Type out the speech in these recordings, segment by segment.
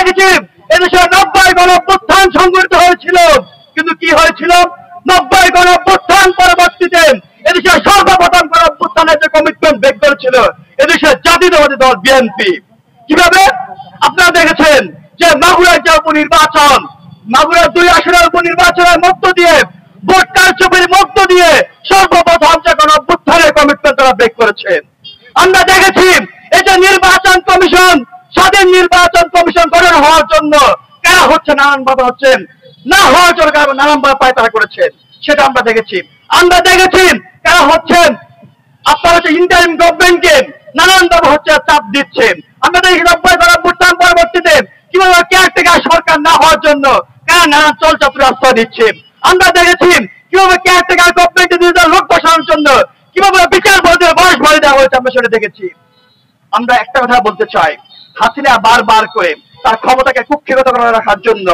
দেখেছি এদেশে 90 গণঅভ্যুত্থান সংঘটিত হয়েছিল, কিন্তু কি হয়েছিল? 90 গণঅভ্যুত্থান পরবর্তীতে এদেশের সর্বপ্রথম গণঅভ্যুত্থানের যে কমিটমেন্ট ব্রেক করেছিল এদেশের জাতীয়তাবাদী দল বিএনপি। কিভাবে? আপনারা দেখেছেন যে মাগুরার যে উপনির্বাচন, মাগুরার 2 আসনের উপনির্বাচনের মধ্য দিয়ে, ভোট কারচুপির মধ্য দিয়ে সর্বপ্রথম যে গণঅভ্যুত্থানের কমিটমেন্ট তারা ব্রেক করেছে। আমরা দেখেছি এই যে নির্বাচন কমিশন, স্বাধীন নির্বাচন কমিশন গঠন হওয়ার জন্য কারা হচ্ছে নানানভাবে হচ্ছেন, না হওয়ার জন্য নানানভাবে পায়তারা করেছেন, সেটা আমরা দেখেছি। আমরা দেখেছি কারা হচ্ছেন আপনারা হচ্ছে ইন্টারিম গভর্নমেন্টকে নানানভাবে হচ্ছে চাপ দিচ্ছেন। আমরা দেখি 90 গণঅভ্যুত্থান পরবর্তীতে কিভাবে কেয়ারটেকার সরকার না হওয়ার জন্য কারা নানান চলচাতুর আশ্রয় দিচ্ছে। আমরা দেখেছি কিভাবে কেয়ারটেকার গভর্নমেন্টের বিরুদ্ধে লোক বসানোর জন্য কিভাবে বিচার বোর্ডের বয়স বাড়িয়ে দেওয়া হয়েছে, আমরা সেটা দেখেছি। আমরা একটা কথা বলতে চাই, হাসিনা বারবার করে তার ক্ষমতাকে কুক্ষিগত করে রাখার জন্য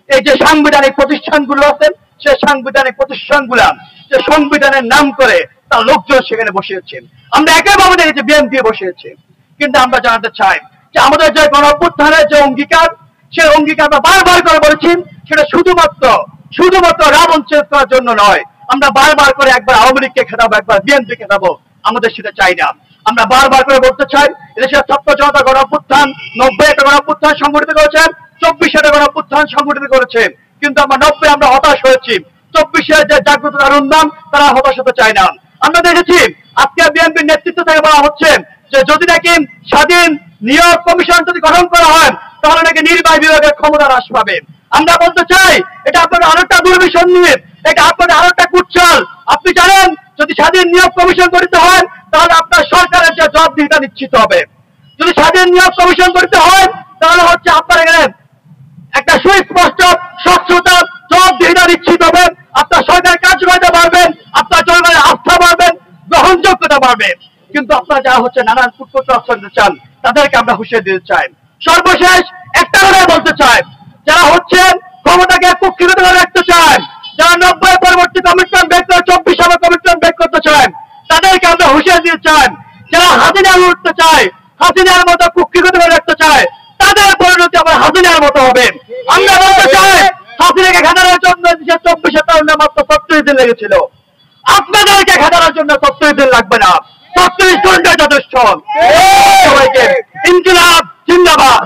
এই যে সাংবিধানিক প্রতিষ্ঠানগুলো আছে, সেই সাংবিধানিক প্রতিষ্ঠানগুলা যে সংবিধানের নাম করে তার লোকজন সেখানে বসিয়েছে। আমরা একইভাবে দেখেছি বিএনপি বসিয়েছে। কিন্তু আমরা জানাতে চাই যে আমাদের যে গণঅভ্যুত্থানের যে অঙ্গীকার, সেই অঙ্গীকার আমরা বারবার করে বলেছি, সেটা শুধুমাত্র রাবণ শেষ করার জন্য নয়। আমরা বারবার করে একবার আওয়ামী লীগকে খেতাবো, একবার বিএনপি খেতাবো, আমাদের সেটা চাই না। আমরা বারবার করে বলতে চাই এদেশের ছাত্র জনতা গণঅভ্যুত্থান 90 একটা গণঅভ্যুত্থান সংগঠিত করেছে, 24 একটা গণঅভ্যুত্থান সংগঠিত করেছে, কিন্তু আমরা 90 আমরা হতাশ হয়েছি। 24 যে জাগ্রত তরুণ তারা হতাশ হতে চায় না। আমরা দেখেছি আজকে বিএনপির নেতৃত্ব থেকে বলা হচ্ছে যে যদি নাকি স্বাধীন নিয়োগ কমিশন যদি গঠন করা হয় তাহলে নাকি নির্বাহী বিভাগের ক্ষমতা হ্রাস পাবে। আমরা বলতে চাই এটা আপনাদের আরেকটা দুর্বিষণ নিয়ে, এটা আপনাদের আরেকটা কুচ্ছল। আপনি জানেন যদি স্বাধীন নিয়োগ কমিশন গঠিত হয় তাহলে আপনার সরকারের যে জবাবদিহিতা নিশ্চিত হবে। যদি স্বাধীন নিয়োগ কমিশন গঠিত হয় তাহলে হচ্ছে আপনার এখানে একটা সুস্পষ্ট স্বচ্ছতা জবাবদিহিতা নিশ্চিত হবে, আপনার সরকার কার্যকারিতা বাড়বেন, আপনার জনগণের আস্থা বাড়বেন, গ্রহণযোগ্যতা বাড়বে। কিন্তু আপনারা যারা হচ্ছে নানান কুটকুট আশ্রয় দিতে চান তাদেরকে আমরা হুঁশিয়ারি দিতে চাই। সর্বশেষ একটা কথা বলতে চাই, যারা হচ্ছেন ক্ষমতাকে কুক্ষিগত করে রাখতে চান, যারা 90 পরবর্তী কমিটমেন্ট ব্রেক করে 24 সালে কমিটমেন্ট ব্রেক করতে চান, তাদেরকে আমরা হুঁশিয়ারি দিতে চাই। যারা হাসিনা উঠতে চায়, হাসিনার মতো কুক্ষিগত করে রাখতে চায়, তাদের পরিণতি আবার হাসিনার মতো হবে। আমরা বলতে চাই হাসিনাকে ঘাটানোর জন্য 24 তারিখে মাত্র 37 দিন লেগেছিল, আপনাদেরকে ঘাটানোর জন্য 37 দিন লাগবে না, 36 ঘন্টা যথেষ্ট। সবাইকে ইনকিলাব জিন্দাবাদ।